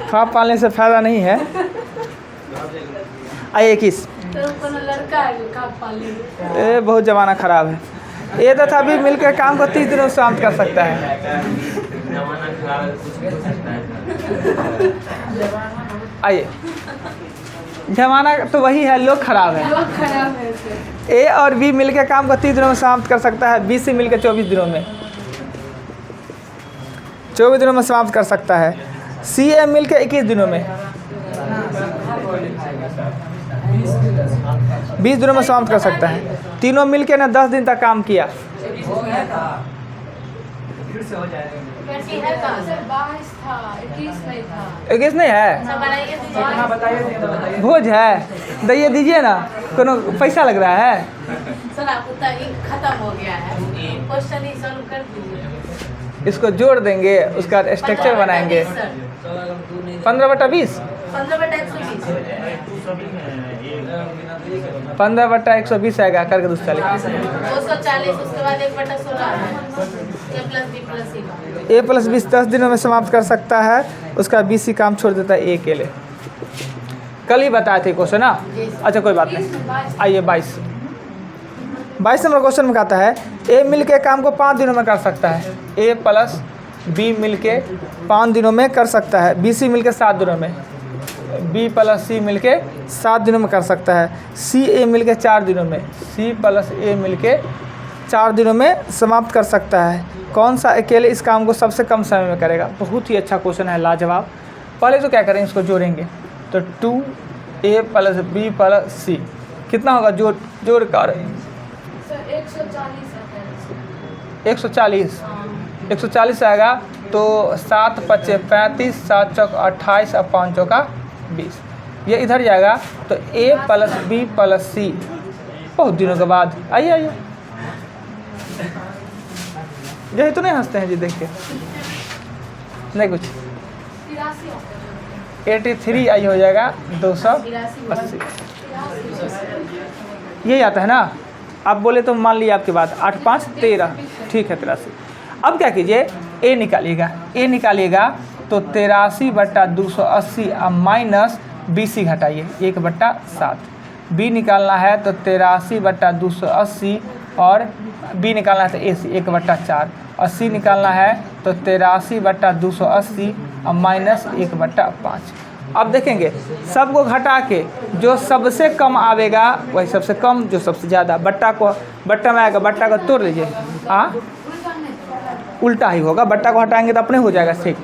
ख्वाब पालने से फायदा नहीं है। आइए 21। ये बहुत ज़माना ख़राब है। ए तथा बी मिलकर काम को 30 दिनों में समाप्त कर सकता है। आइए, जमाना तो वही है, लोग खराब है। ए और बी मिलकर काम को 30 दिनों में समाप्त कर सकता है। बी से मिलकर 24 दिनों में, 24 दिनों में समाप्त कर सकता है। सी ए मिलकर 21 दिनों में, 20 दिनों में समाप्त कर सकता है। तीनों मिलकर ने 10 दिन तक काम किया। 21 नहीं है, भोज है, दइए दीजिए ना, कोनो पैसा लग रहा है। सर आपको खत्म हो गया है, क्वेश्चन ही सॉल्व कर दीजिए। इसको जोड़ देंगे, उसका स्ट्रक्चर बनाएंगे। 15/20, 15/120 आएगा करके 240, 240, उसके बाद 1/16 ए प्लस 20 10 दिनों में समाप्त कर सकता है। उसका 20 ही काम छोड़ देता है ए के लिए। कल ही बताए थे क्वेश्चन ना। अच्छा कोई बात नहीं। आइए 22 नंबर क्वेश्चन में कहता है ए मिल के काम को 5 दिनों में कर सकता है। ए प्लस बी मिल के 5 दिनों में कर सकता है। बी सी मिल के 7 दिनों में, बी प्लस सी मिल के 7 दिनों में कर सकता है। सी ए मिल के 4 दिनों में, सी प्लस ए मिल के 4 दिनों में समाप्त कर सकता है। कौन सा अकेले इस काम को सबसे कम समय में करेगा? बहुत ही अच्छा क्वेश्चन है, लाजवाब। पहले तो क्या करेंगे, इसको जोड़ेंगे तो 2a प्लस बी प्लस सी कितना होगा? जोड़ कर 140 आएगा। तो 7 × 5 = 35, 7 × 28 और 5 × 20। ये इधर जाएगा तो a प्लस बी प्लस सी बहुत दिनों के बाद। आइए यही तो नहीं हंसते हैं जी, देखिए नहीं कुछ। 83 आई हो जाएगा 280। यही आता है ना। आप बोले तो मान लिया आपकी बात। 8 × 5 = 13, ठीक है 83। अब क्या कीजिए, ए निकालिएगा तो 83/280 और माइनस BC घटाइए 1/7। बी निकालना है तो 83/280 और बी निकालना है तो AC 1/4 और सी निकालना है तो 83/280 और माइनस 1/5। अब देखेंगे सबको घटा के जो सबसे कम आवेगा वही सबसे कम, जो सबसे ज़्यादा। बट्टा में आएगा, बट्टा को तोड़ लीजिए। उल्टा ही होगा, बट्टा को हटाएंगे तो अपने हो जाएगा ठीक।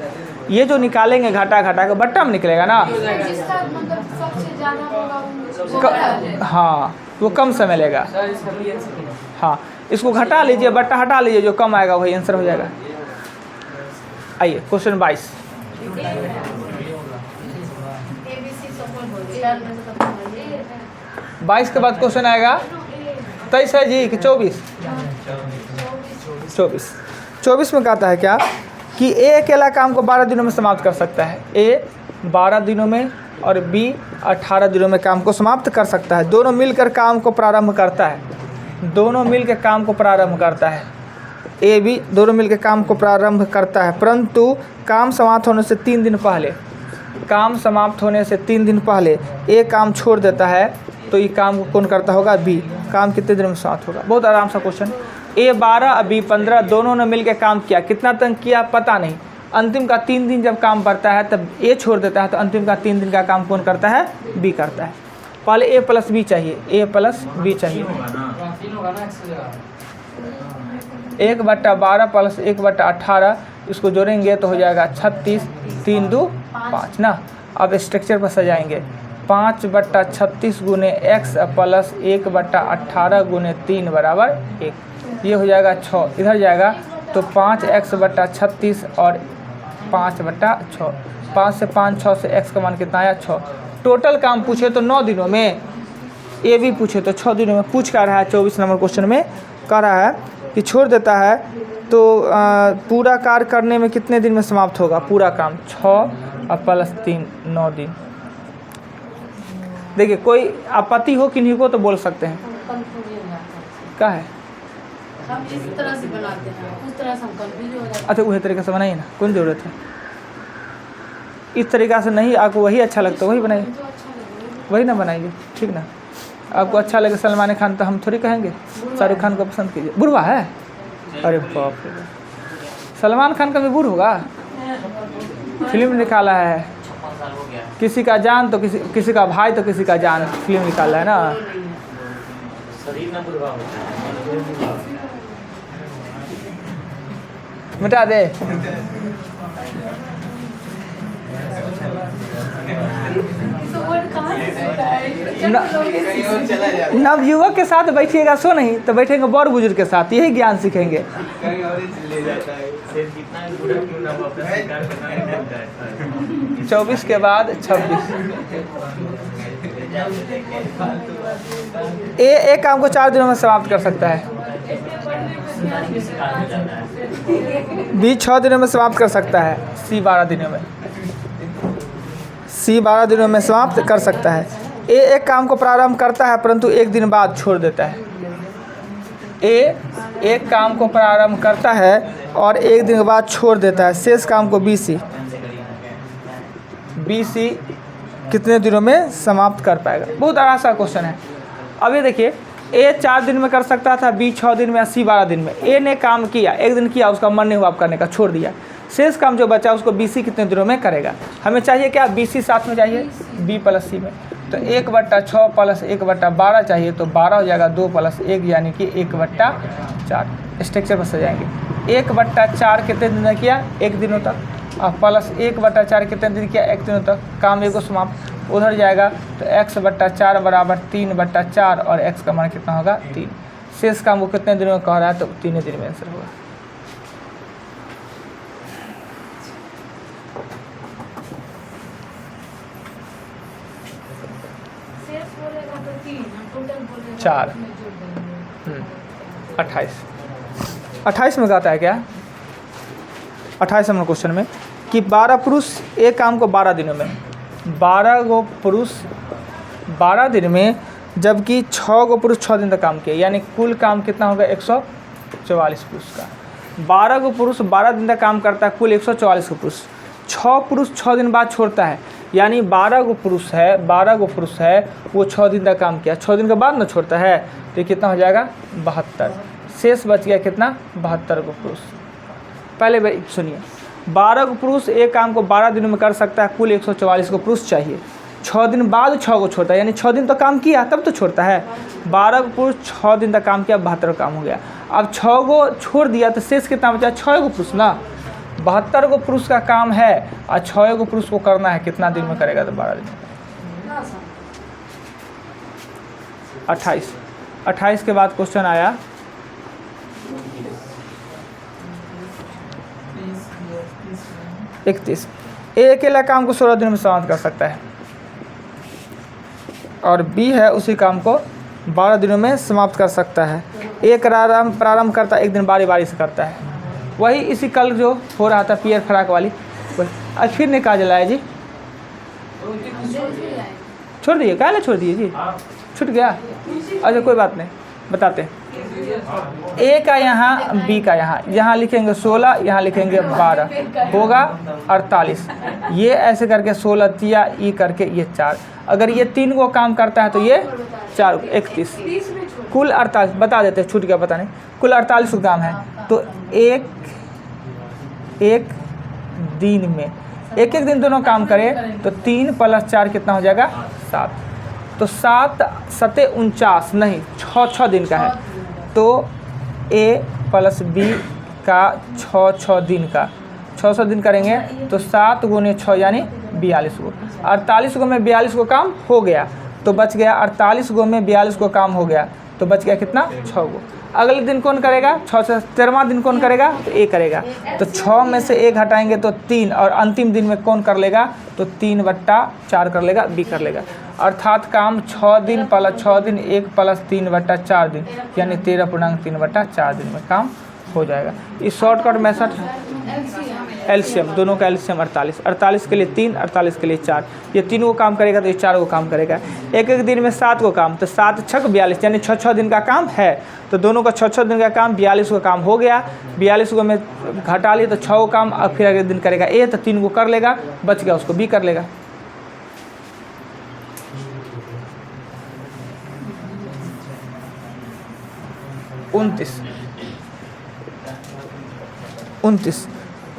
ये जो निकालेंगे घटा के बट्टा में निकलेगा ना। हाँ, वो कम समय लेगा। हाँ, इसको घटा लीजिए, बट्टा हटा लीजिए, जो कम आएगा वही आंसर हो जाएगा। आइए क्वेश्चन 22। 22 के बाद क्वेश्चन आएगा 23 है जी कि 24? 24 में कहता है क्या कि ए अकेला काम को 12 दिनों में समाप्त कर सकता है। ए 12 दिनों में और बी 18 दिनों में काम को समाप्त कर सकता है। दोनों मिलकर काम को प्रारंभ करता है। ए बी दोनों मिलकर काम को प्रारंभ करता है, परंतु काम समाप्त होने से 3 दिन पहले ए काम छोड़ देता है। तो ये काम को कौन करता होगा? बी। काम कितने दिन में समाप्त होगा? बहुत आराम सा क्वेश्चन। ए 12 और बी 15 दोनों ने मिलकर काम किया। कितना तक किया पता नहीं। अंतिम का 3 दिन जब काम पड़ता है तब ए छोड़ देता है, तो अंतिम का 3 दिन का काम कौन करता है? बी करता है। पहले ए प्लस बी चाहिए, 1/12 प्लस 1/18, इसको जोड़ेंगे तो हो जाएगा 36, 3 2 5 ना। अब स्ट्रक्चर पर सजाएंगे। 5/36 गुने x प्लस 1/18 गुने 3 बराबर 1। ये हो जाएगा 6, इधर जाएगा तो 5x/36 और 5/6। 5 से 5 6 से x का मान कितना आया? 6। टोटल काम पूछे तो 9 दिनों में, ए भी पूछे तो 6 दिनों में। पूछ कर रहा है 24 नंबर क्वेश्चन में कह रहा है कि छोड़ देता है तो पूरा कार्य करने में कितने दिन में समाप्त होगा? पूरा काम 6 और प्लस 3 9 दिन। देखिए कोई आपत्ति हो किन्हीं को तो बोल सकते हैं। क्या है? हम इस तरह से बनाते हैं, उस तरह से हम कंफ्यूज हो जाते हैं। अच्छा वही तरीके से बनाइए ना, कौन ज़रूरत है? इस तरीक़ा से नहीं, आपको वही अच्छा लगता है वही बनाइए, वही ना बनाइए, ठीक ना। आपको अच्छा लगे सलमान खान तो हम थोड़ी कहेंगे शाहरुख खान को पसंद कीजिए। बुढ़वा है, अरे बाप रे, सलमान खान का भी बुढ़ होगा। फिल्म निकाला है, किसी का जान तो किसी का भाई तो किसी का जान, फिल्म निकाला है ना। मिटा दे। नवयुवक के साथ बैठिएगा सो नहीं तो बैठेंगे बड़ बुजुर्ग के साथ, यही ज्ञान सीखेंगे। 24 के बाद 26। एक काम को 4 दिनों में समाप्त कर सकता है, बी 6 दिनों में समाप्त कर सकता है, सी 12 दिनों में, सी 12 दिनों में समाप्त कर सकता है। ए एक काम को प्रारंभ करता है परंतु 1 दिन बाद छोड़ देता है। ए एक काम को प्रारंभ करता है और 1 दिन के बाद छोड़ देता है। शेष काम को बी सी कितने दिनों में समाप्त कर पाएगा? बहुत आसान क्वेश्चन है। अभी देखिए, ए 4 दिन में कर सकता था, बी 6 दिन में या सी 12 दिन में। ए ने काम किया, 1 दिन किया, उसका मन नहीं हुआ आप करने का, छोड़ दिया। शेष काम जो बचा उसको बी सी कितने दिनों में करेगा? हमें चाहिए क्या? बी सी साथ में चाहिए बी प्लस सी में, तो 1/6 प्लस 1/12 चाहिए, तो 12 हो जाएगा, 2 + 1 यानी कि 1/4। स्ट्रक्चर पर सजाएंगे। 1/4 कितने दिन में किया? 1 दिनों तक, और प्लस 1/4 कितने दिन किया? 1 दिनों तक। काम एगो समाप्त। उधर जाएगा तो x/4 बराबर 3/4 और x का मान कितना होगा? 3। शेष काम वो कितने दिनों में कह रहा है? तो 3 दिन में आंसर होगा। चार 28 में कहता है क्या? 28 नंबर क्वेश्चन में कि 12 पुरुष एक काम को 12 दिनों में, 12 गो पुरुष 12 दिन में, जबकि 6 गो पुरुष 6 दिन तक काम किए, यानी कुल काम कितना होगा? 144 पुरुष का। 12 गो पुरुष 12 दिन तक काम करता है, कुल 144 गो पुरुष। 6 पुरुष 6 दिन बाद छोड़ता है, यानी 12 गो पुरुष है वो 6 दिन तक काम किया, 6 दिन के बाद ना छोड़ता है, तो ये कितना हो जाएगा? 72। शेष बच गया कितना? 72 गो पुरुष। पहले सुनिए, 12 गो पुरुष एक काम को 12 दिनों में कर सकता है, कुल 144 गो पुरुष चाहिए। 6 दिन बाद 6 गो छोड़ता है, यानी 6 दिन तो काम किया तब तो छोड़ता है। 12 गो पुरुष 6 दिन तक काम किया, 72 काम हो गया। अब 6 गो छोड़ दिया तो शेष कितना बचा? 6 गो पुरुष ना। 72 गो पुरुष का काम है और 6 गो पुरुष को करना है, कितना दिन में करेगा? तो 12 दिन। 28 के बाद क्वेश्चन आया 31। ए अकेला काम को 16 दिन में समाप्त कर सकता है और बी है उसी काम को 12 दिनों में समाप्त कर सकता है। ए प्रारंभ करता है, 1 दिन बारी बारी से करता है। वही इसी कल जो हो रहा था पियर फराक वाली, आज फिर ने कहा जलाया जी, छोड़ दिए? काहे छोड़ दिए जी? छूट गया? अच्छा कोई बात नहीं, बताते हैं। ए का यहाँ, बी का यहाँ लिखेंगे 16, यहाँ लिखेंगे 12, होगा 48। ये ऐसे करके 16 दिया, ई करके ये 4। अगर ये 3 को काम करता है तो ये 4 31, कुल 48 बता देते हैं, छूट गया पता नहीं, कुल 48 को काम है। तो एक दिन में एक दिन दोनों काम करें तो 3 + 4 कितना हो जाएगा? 7। तो 7 7 49 नहीं, 6 दिन का है, तो ए प्लस बी का 6 दिन का, 600 दिन करेंगे तो 7 × 6 यानी 42 गो। 48 गो में 42 को काम हो गया तो बच गया, 48 गो में 42 को काम हो गया तो बच गया कितना? 6 गो। अगले दिन कौन करेगा? 6 से 13वां दिन कौन करेगा? तो ए करेगा। तो 6 में से 1 हटाएंगे तो 3, और अंतिम दिन में कौन कर लेगा? तो 3/4 कर लेगा, बी कर लेगा। अर्थात काम 6 दिन + 6 दिन 1 + 3/4 दिन, यानी 13.3/4 दिन में काम हो जाएगा। इस शॉर्टकट मेथड एलसीएम, दोनों का एलसीएम 48, 48 के लिए 3, 48 के लिए 4, ये 3 को काम करेगा तो ये 4 को काम करेगा। एक एक दिन में 7 को काम, तो 7 6 42, यानी 6 दिन का काम है, तो दोनों का 6 दिन का काम 42 को काम हो गया। 42 को मैं घटा लिया तो 6 को काम, अब फिर अगले दिन करेगा ए, तो 3 को कर लेगा, बच गया उसको बी कर लेगा। उनतीस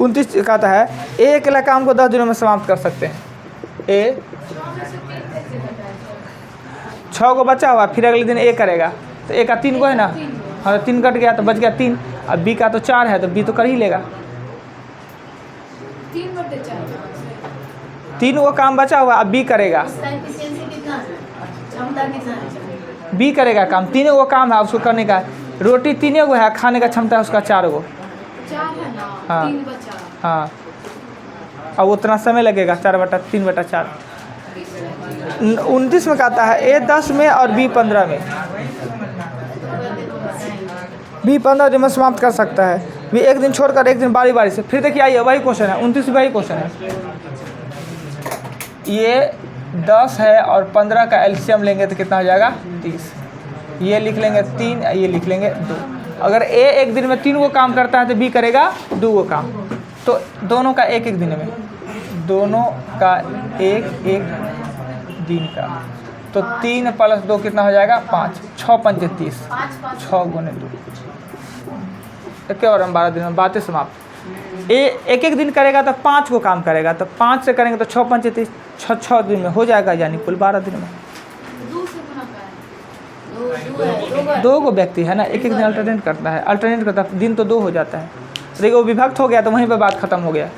29 कहता है ए अकेला काम को 10 दिनों में समाप्त कर सकते हैं। ए 6 को बचा हुआ, फिर अगले दिन ए करेगा, तो ए का 3 को है ना, हाँ 3 कट गया तो बच गया 3। अब बी का तो 4 है, तो बी तो कर ही लेगा। 3 को काम बचा हुआ, अब बी करेगा, बी करेगा काम, 3 को काम है उसको करने का। रोटी 3 को है, खाने का क्षमता है उसका 4 को। हाँ हाँ, अब उतना समय लगेगा 4/3/4। 29 में कहता है ए 10 में और बी 15 में, बी 15 दिन में समाप्त कर सकता है। बी एक दिन छोड़कर एक दिन बारी बारी से। फिर देखिए आइए वही क्वेश्चन है, 29 वही क्वेश्चन है। ये 10 है और 15 का एलसीएम लेंगे तो कितना हो जाएगा 30। ये लिख लेंगे 3, ये लिख लेंगे 2। अगर ए एक दिन में 3 को काम करता है तो बी करेगा 2 को काम, तो दोनों का एक एक दिन में, दोनों का एक एक दिन का, तो 3 + 2 कितना हो जाएगा 5, 6 × 5 = 30, 6 × 2 और हम 12 दिन में बातें समाप्त। ए एक एक दिन करेगा तो 5 को काम करेगा, तो 5 से करेंगे तो 6 × 5 = 30, 6 दिन में हो जाएगा, यानी कुल 12 दिन में। 2 को व्यक्ति है ना, एक एक दिन अल्टरनेट करता है, अल्टरनेट करता है, दिन तो 2 हो जाता है। देखिए वो विभक्त हो गया तो वहीं पे बात खत्म हो गया।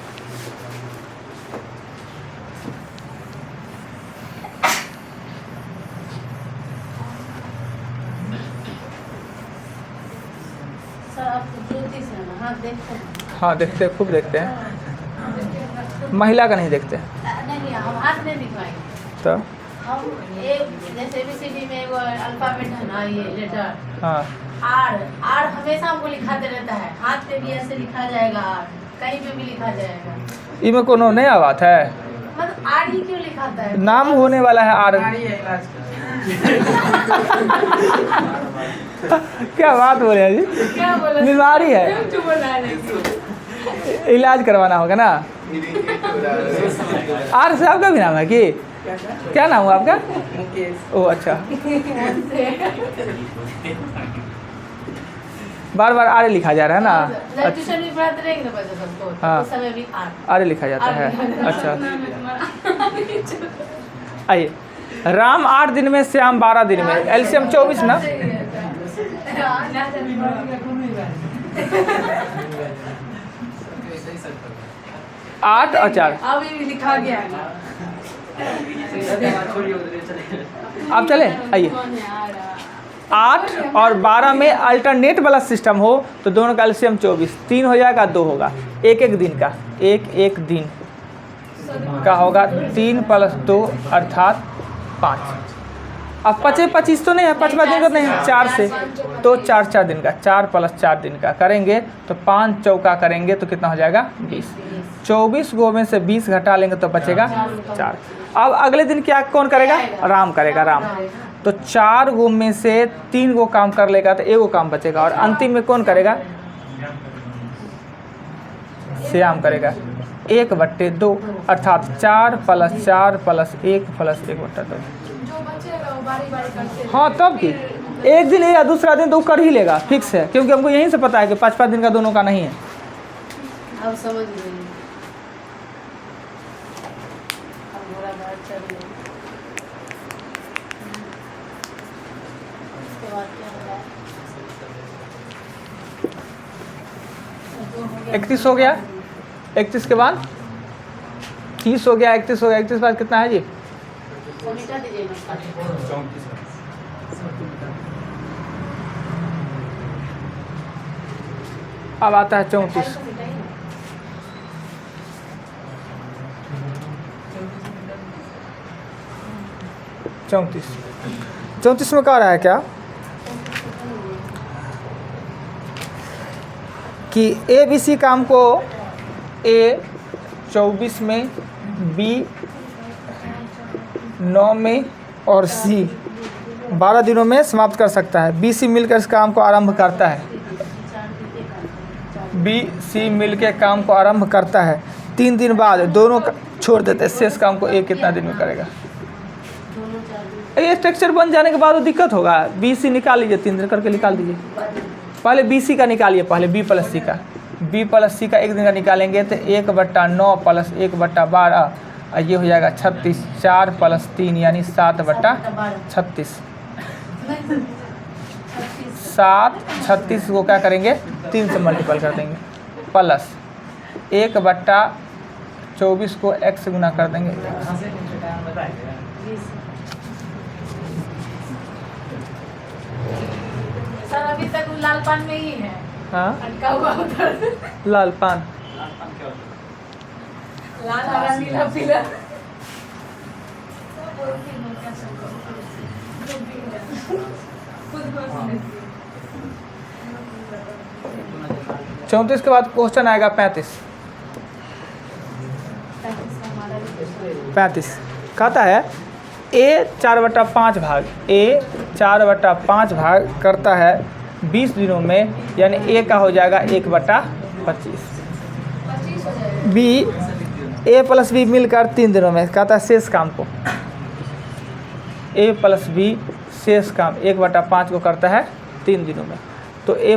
हाँ देखते हैं, खूब देखते हैं, महिला का नहीं देखते नहीं, हम हाथ नहीं दिखवाएंगे। तो हम एक जैसे ABCD में वो अल्फाबेट है ना, ये लेटर हाँ आर हमेशा हमको लिखाते रहता है, हाथ पे भी ऐसे लिखा जाएगा, आर कहीं पे भी लिखा जाएगा। इनमें कोनो नया बात है, मतलब आर ही क्यों लिखाता है? नाम होने वाला है आर। क्या बात बोल रहे हैं जी, क्या बोला? बीमारी है, क्यों बोला नहीं? इलाज करवाना होगा ना। आर साहब का भी नाम है कि क्या नाम हुआ आपका? ओह अच्छा, बार बार आर लिखा जा रहा है ना। ट्यूशन भी पढ़ाते रहेंगे ना बच्चे सबको, हाँ। उस समय भी आर लिखा जाता है। अच्छा आइए, राम 8 दिन में, श्याम 12 दिन में, एलसीएम 24 ना। 8 और 4 अभी लिखा गया है। आप चले आइए। 8 और 12 में अल्टरनेट वाला सिस्टम हो तो दोनों का एलसीएम 24, 3 हो जाएगा 2 होगा, एक एक दिन का, एक एक दिन का होगा 3 + 2 अर्थात 5। अब 25 तो नहीं है, 5 दिन का नहीं है, 4 से तो 4 दिन का, 4 + 4 दिन का करेंगे तो 5 चौका करेंगे तो कितना हो जाएगा 20। 24 गो में से 20 घटा लेंगे तो बचेगा 4। अब अगले दिन क्या कौन करेगा? राम करेगा, राम। तो 4 गो में से 3 गो काम कर लेगा तो 1 गो काम बचेगा, और अंतिम में कौन करेगा? श्याम करेगा 1/2 अर्थात 4 + 4 + 1 + 1/2। हाँ तब की एक दिन या दूसरा दिन तो कर ही लेगा, फिक्स है, क्योंकि हमको यहीं से पता है कि 5 दिन का दोनों का नहीं है। अब समझ गए। अब घोड़ा गाड़ी चल रही है। उसके बाद क्या होगा? 31 हो गया, 31 के बाद 30 हो गया, 31 हो गया, 31 बाद कितना है जी? मिटा दीजिए ना। अब आता है 34। 34 में कह रहा है क्या कि ABC काम को ए 24 में, बी 9 में और सी 12 दिनों में समाप्त कर सकता है। बी सी मिलकर इस काम को आरंभ करता है। बी सी मिलकर काम को आरंभ करता है। 3 दिन बाद दोनों छोड़ देते हैं। शेष काम को ए कितना दिन में करेगा? ये स्ट्रक्चर बन जाने के बाद वो दिक्कत होगा। बी सी निकाल लीजिए, 3 दिन करके निकाल दीजिए। पहले बी सी का निकालिए, पहले बी प्लस सी का। बी प्लस सी का 1 दिन का निकालेंगे तो 1/9 प्लस 1/12 और ये हो जाएगा 36। 4 + 3 यानी 7/36। 7 36 को क्या करेंगे? 3 से मल्टीपल कर देंगे प्लस 1/24 को x से गुना कर देंगे। सर अभी तक लाल पान में ही है। हाँ, अटका हुआ उधर। लाल पान, लाल हरा नीला पीला। 34 के बाद क्वेश्चन आएगा 35। 35 कहता है ए 4/5 भाग, ए 4/5 भाग करता है 20 दिनों में, यानी ए का हो जाएगा 1/25। बी ए प्लस बी मिलकर 3 दिनों में कहता है शेष काम को। ए प्लस बी शेष काम 1/5 को करता है 3 दिनों में, तो ए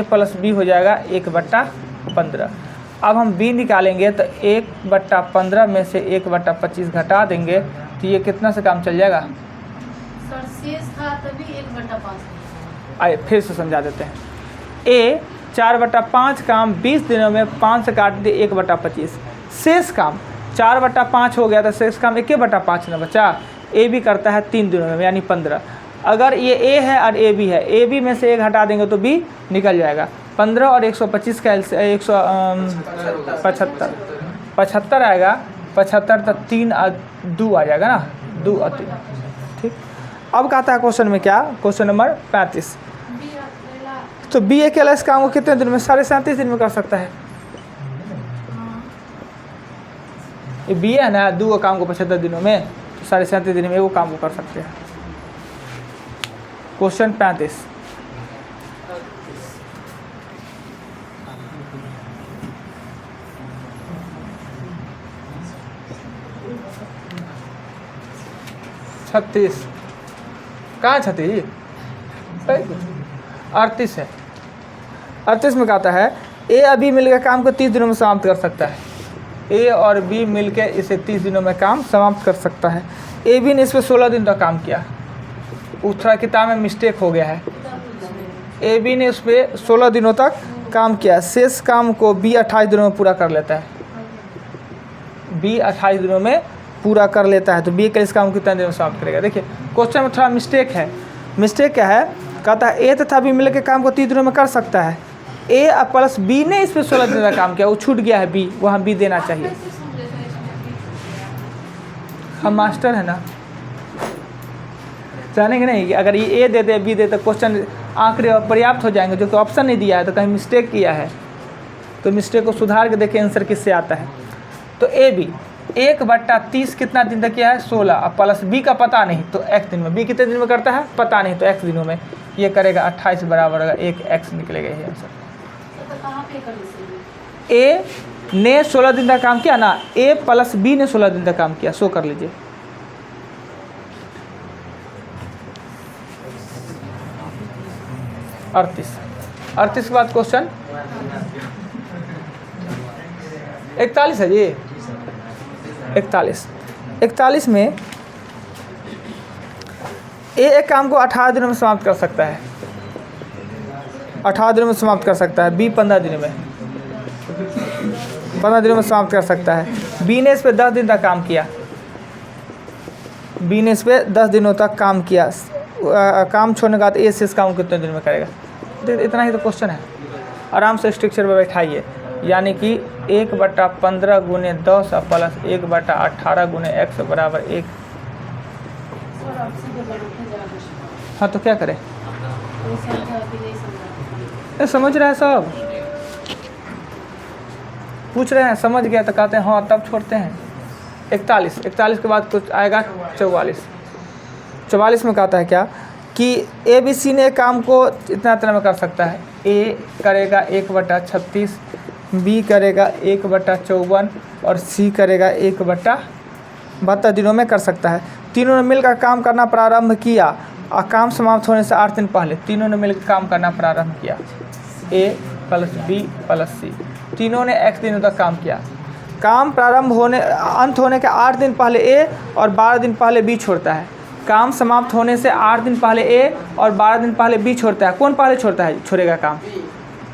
प्लस बी हो जाएगा 1/15। अब हम बी निकालेंगे तो 1/15 में से 1/25 घटा देंगे तो ये कितना से काम चल जाएगा? सर शेष था तभी 1/5। आइए फिर से समझा देते हैं। ए 4/5 काम 20 दिनों में 5 से काट दिए 1/25। शेष काम 4/5 हो गया तो शेष काम 1/5 न बचा। ए भी करता है 3 दिनों में यानी 15। अगर ये ए है और ए बी है, ए बी में से 1 हटा देंगे तो बी निकल जाएगा। 15 और 125 का 175 आएगा। 75 तो 3 और 2 आ जाएगा ना, 2 और 3। ठीक, अब कहता है क्वेश्चन में क्या? Question number 35। तो बी अकेला इस काम को कितने दिन में? 37.5 दिन में कर सकता है। ये बी है ना, 2 काम को 75 दिनों में, तो 37.5 दिन में वो काम को कर सकते हैं। क्वेश्चन 35। छत्तीस कहाँ? 36 38 है। 38 में कहता है ए और बी मिलकर काम को 30 दिनों में समाप्त कर सकता है। ए और बी मिलकर इसे 30 दिनों में काम समाप्त कर सकता है। ए बी ने इस पर 16 दिन तक काम किया। थोड़ा किताब में मिस्टेक हो गया है। ए बी ने उस पर 16 दिनों तक काम किया। शेष काम को बी 28 दिनों में पूरा कर लेता है। बी 28 दिनों में पूरा कर लेता है, तो बी के इस काम को कितने दिन में समाप्त करेगा? देखिए क्वेश्चन में थोड़ा मिस्टेक है। मिस्टेक क्या है? कहता है ए तथा बी मिलकर काम को 30 दिनों में कर सकता है। ए प्लस बी ने इस पर 16 दिन का काम किया, वो छूट गया है बी, वहाँ बी देना चाहिए। हम मास्टर है ना, जानेंगे नहीं कि अगर ये ए दे दे बी दे तो क्वेश्चन आंकड़े पर्याप्त हो जाएंगे, जो कि ऑप्शन नहीं दिया है तो कहीं मिस्टेक किया है, तो मिस्टेक को सुधार के देखिए आंसर किससे आता है। तो ए बी 1/30 कितना दिन तक किया है? 16। अब प्लस बी का पता नहीं तो x दिन में, बी कितने दिन में करता है पता नहीं तो x दिनों में, ये करेगा 28 बराबर होगा 1x निकलेगा ये आंसर। ए ने 16 दिन तक काम किया ना, ए प्लस बी ने 16 दिन तक काम किया, सो कर लीजिए। अड़तीस के बाद क्वेश्चन 41 है जी। 41 में ए एक काम को 18 दिनों में समाप्त कर सकता है। 18 दिनों में समाप्त कर सकता है। बी 15 दिनों में, 15 दिनों में समाप्त कर सकता है। बी ने इस पर 10 दिन तक काम किया। बी ने इस पर 10 दिनों तक काम किया। काम छोड़ने के बाद ए से इस काम कितने दिन में करेगा? इतना ही तो क्वेश्चन है। आराम से स्ट्रक्चर पर बैठाइए, यानी कि 1/15 गुने 10 प्लस 1/18 गुने x बराबर 1। हाँ तो क्या करें? समझ रहा है सब? पूछ रहे हैं समझ गया तो कहते हैं हाँ तब छोड़ते हैं। 41 के बाद कुछ आएगा 44 में कहता है क्या कि ABC ने काम को इतना तरह में कर सकता है। A करेगा 1/36, B करेगा 1/54 और C करेगा 1/72 दिनों में कर सकता है। तीनों ने मिलकर काम करना प्रारंभ किया और काम समाप्त होने से 8 दिन पहले तीनों ने मिलकर काम करना प्रारंभ किया। A + B + C तीनों ने X दिनों तक काम किया। काम अंत होने के 8 दिन पहले A और 12 दिन पहले B छोड़ता है। काम समाप्त होने से 8 दिन पहले A और 12 दिन पहले B छोड़ता है। कौन पहले छोड़ेगा काम?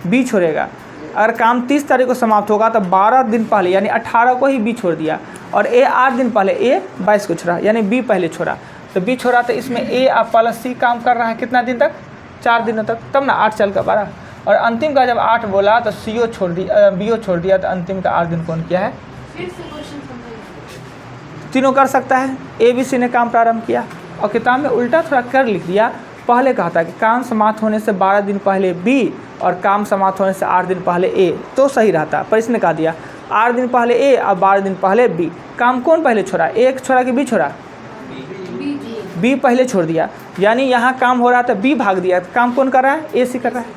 B छोड़ेगा। अगर काम 30 तारीख को समाप्त होगा तो 12 दिन पहले यानी 18 को ही B छोड़ दिया और A 8 दिन पहले A 22 को छोड़ा यानी B पहले छोड़ा। तो B छोड़ा तो इसमें A + C काम कर रहा है कितना दिन तक? 4 दिनों तक, तब ना 8 चल का 12 और अंतिम का जब 8 बोला तो B छोड़ दिया तो अंतिम का 8 दिन कौन किया है? तीनों कर सकता है। ABC ने काम प्रारंभ किया और किताब में उल्टा थोड़ा कर लिख दिया। पहले कहा था कि काम समाप्त होने से 12 दिन पहले B और काम समाप्त होने से 8 दिन पहले A तो सही रहता, पर इसने कहा दिया 8 दिन पहले A और 12 दिन पहले B। काम कौन पहले छोड़ा? A छोड़ा कि B छोड़ा? B पहले छोड़ दिया यानी यहाँ काम हो रहा था B भाग दिया। काम कौन कर रहा है? AC कर रहा है।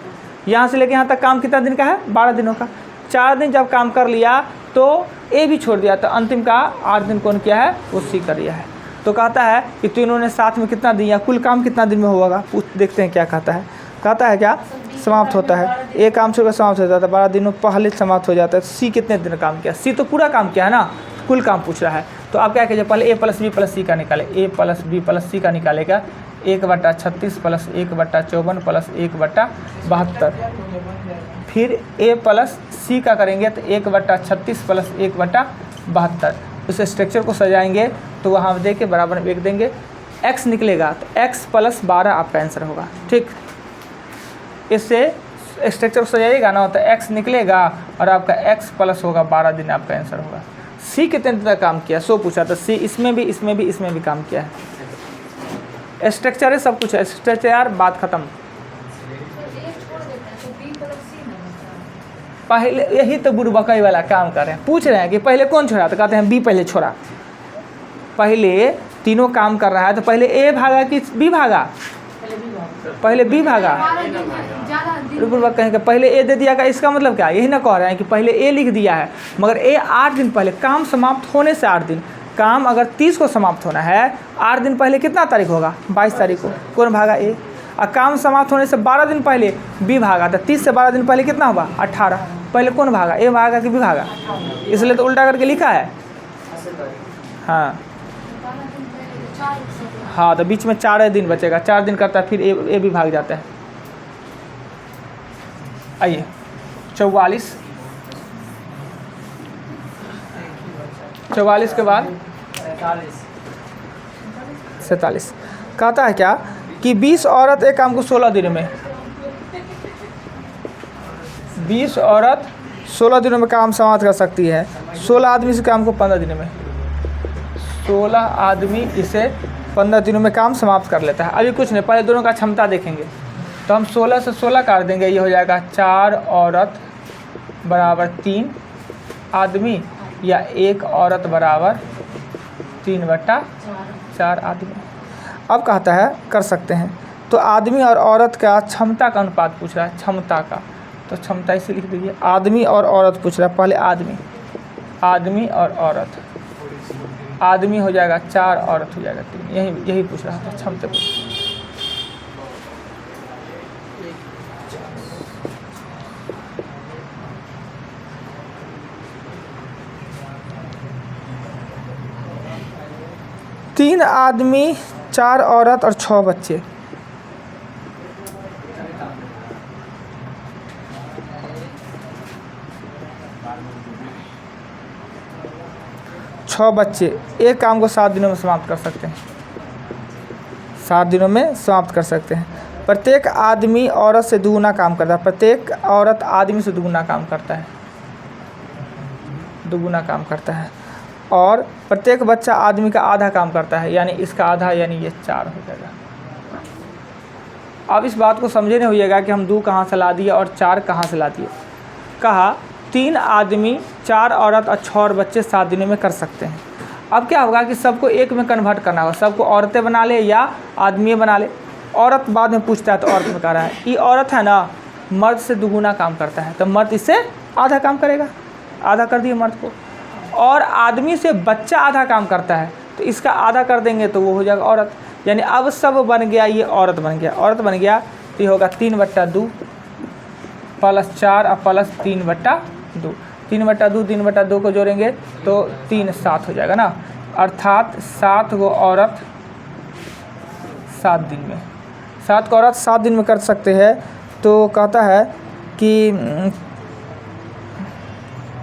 यहाँ से लेके यहाँ तक काम कितना दिन का है? 12 दिनों का। 4 दिन जब काम कर लिया तो A भी छोड़ दिया तो अंतिम का 8 दिन कौन किया है? वो C कर दिया है। तो कहता है कि तीनों ने साथ में कितना दिया, कुल काम कितना दिन में होगा? देखते हैं क्या कहता है। कहता है क्या समाप्त होता है, A काम छोड़कर समाप्त हो जाता है, 12 दिनों पहले समाप्त हो जाता है। C कितने दिन काम किया? C तो पूरा काम किया है ना, कुल काम पूछ रहा है। तो आप क्या कीजिए, पहले A + B + C का निकाले। A + B + C का निकालेगा 1/36 + 1/54 + 1/72। फिर A + C का करेंगे तो 1/36 + 1/72। उस स्ट्रक्चर को सजाएंगे तो वहाँ दे के बराबर में 1 देंगे। X निकलेगा तो X + 12 आपका आंसर होगा। ठीक, इससे स्ट्रक्चर को सजाइएगा ना तो X निकलेगा और आपका X + होगा 12 दिन आपका आंसर होगा। C कितने दिन तक काम किया? 100 पूछा तो C इसमें भी काम किया है। स्ट्रक्चर है, सब कुछ है। स्ट्रक्चर बात खत्म। पहले यही तो बुड़बकई वाला काम कर रहे हैं। पूछ रहे हैं कि पहले कौन छोड़ा तो कहते हैं B पहले छोड़ा। पहले तीनों काम कर रहा है तो पहले A भागा कि B भागा? पहले B भागा। बुड़बक कहेंगे पहले A दे दिया का, इसका मतलब क्या? यही ना कह रहे हैं कि पहले A लिख दिया है मगर A 8 दिन पहले, काम समाप्त होने से 8 दिन। काम अगर 30 को समाप्त होना है, 8 दिन पहले कितना तारीख होगा? 22 तारीख को। कौन भागा? A। और काम समाप्त होने से 12 दिन पहले B भागा तो 30 से 12 दिन पहले कितना होगा? 18। पहले कौन भागा? A भागा कि B भागा? इसलिए तो उल्टा करके लिखा है। हाँ तो बीच में 4 दिन बचेगा। 4 दिन करता है फिर A भी भाग जाता है। आइए 44 के बाद 47 कहता है क्या कि 20 औरत एक काम को 16 दिन में, 20 औरत 16 दिनों में काम समाप्त कर सकती है। 16 आदमी इस काम को 15 दिनों में, 16 आदमी इसे 15 दिनों में काम समाप्त कर लेता है। अभी कुछ नहीं, पहले दोनों का क्षमता देखेंगे तो हम 16 से 16 काट देंगे। ये हो जाएगा 4 औरत बराबर 3 आदमी या 1 औरत बराबर 3/4 आदमी। अब कहता है कर सकते हैं तो आदमी और औरत का क्षमता का अनुपात पूछ रहा है, क्षमता का, तो क्षमता इसे लिख दीजिए। आदमी और औरत पूछ रहा है, पहले आदमी और औरत। आदमी हो जाएगा 4, औरत हो जाएगा 3। यही पूछ रहा था, क्षमता पूछ। तीन आदमी, 4 औरत और 6 बच्चे। छः बच्चे एक काम को 7 दिनों में समाप्त कर सकते हैं। 7 दिनों में समाप्त कर सकते हैं। प्रत्येक आदमी औरत से दुगुना काम करता है। प्रत्येक औरत आदमी से दुगुना काम करता है। और प्रत्येक बच्चा आदमी का आधा काम करता है, यानी इसका आधा, यानी ये 4 हो जाएगा। अब इस बात को समझे नहीं होइएगा कि हम 2 कहाँ से ला दिए और 4 कहाँ से ला दिए। कहा 3 आदमी 4 औरत और 6 और बच्चे 7 दिनों में कर सकते हैं। अब क्या होगा कि सबको एक में कन्वर्ट करना होगा, सबको औरतें बना ले या आदमी बना ले। औरत बाद में पूछता है तो औरत में कह रहा है, ये औरत है ना मर्द से दुगुना काम करता है, तो मर्द इससे आधा काम करेगा, आधा कर दिए मर्द को। और आदमी से बच्चा आधा काम करता है तो इसका आधा कर देंगे तो वो हो जाएगा औरत। यानी अब सब बन गया, ये औरत बन गया, औरत बन गया तो ये होगा 3/2 प्लस 4 और प्लस 3/2। 3/2 3/2 को जोड़ेंगे तो 3 7 हो जाएगा ना, अर्थात 7 गो औरत 7 दिन में, 7 को औरत 7 दिन में कर सकते हैं। तो कहता है कि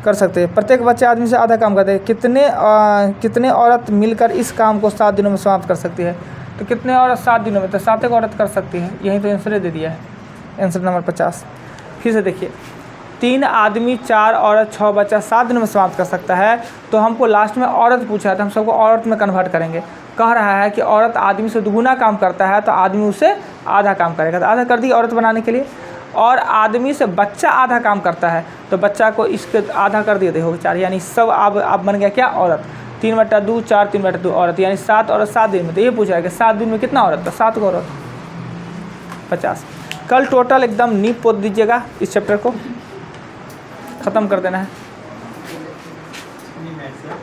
कर सकते हैं, प्रत्येक बच्चे आदमी से आधा काम करते हैं। कितने औरत मिलकर इस काम को 7 दिनों में समाप्त कर सकती है? तो कितने औरत 7 दिनों में, तो 7 एक औरत कर सकती है। यही तो आंसर दे दिया है, आंसर नंबर 50। फिर से देखिए, 3 आदमी 4 औरत 6 बच्चा 7 दिनों में समाप्त कर सकता है। तो हमको लास्ट में औरत पूछा है तो हम सबको औरत में कन्वर्ट करेंगे। कह रहा है कि औरत आदमी से दुगुना काम करता है तो आदमी उसे आधा काम करेगा, तो आधा कर दी औरत बनाने के लिए। और आदमी से बच्चा आधा काम करता है तो बच्चा को इसके आधा कर दिए हो 4, यानी सब अब बन गया क्या औरत। 3/2 4 3/2 औरत, यानी 7 औरत 7 दिन में। तो ये पूछा है कि 7 दिन में कितना औरत, तो 7 को औरत। 50। कल टोटल एकदम नींव पोत दीजिएगा, इस चैप्टर को ख़त्म कर देना है।